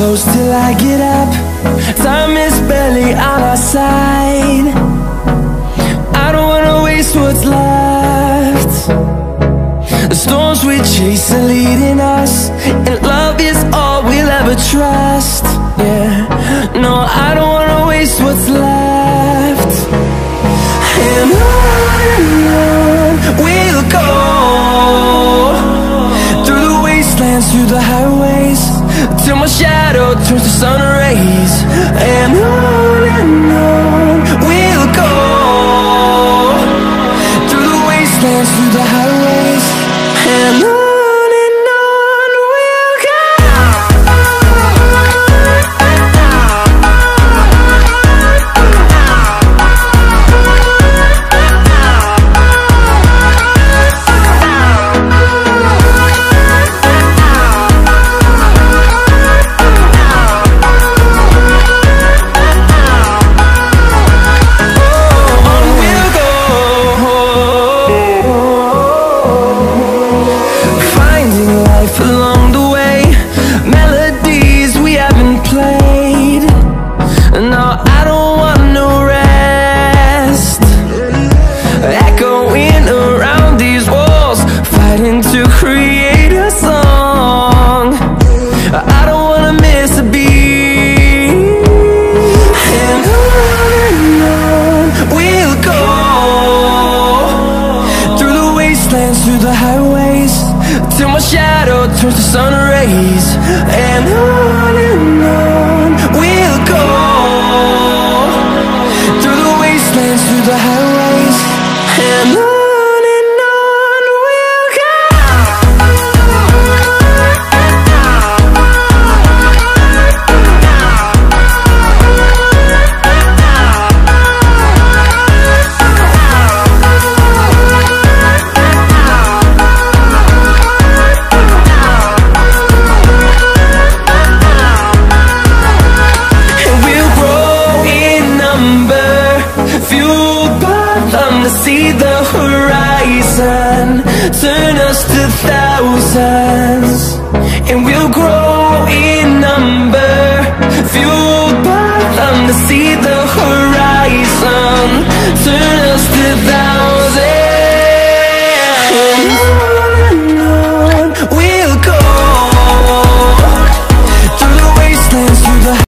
close till I get up. Time is barely on our side. I don't wanna waste what's left. The storms we chase are leading us, and love is all we'll ever trust. Yeah, no, I don't wanna waste what's left. And on we'll go, through the wastelands, through the highways, till my shadow turns to sun rays. And on we'll go, through the wastelands, through the highways, and on. Along the way, melodies we haven't played. No, I don't want no rest. Echoing around these walls, fighting to create a song. I don't wanna miss a beat. And on we'll go, through the wastelands, through the highways, till my shadow turns to sun rays. And on we'll go, through the wastelands, through the highways, and on we'll go. See the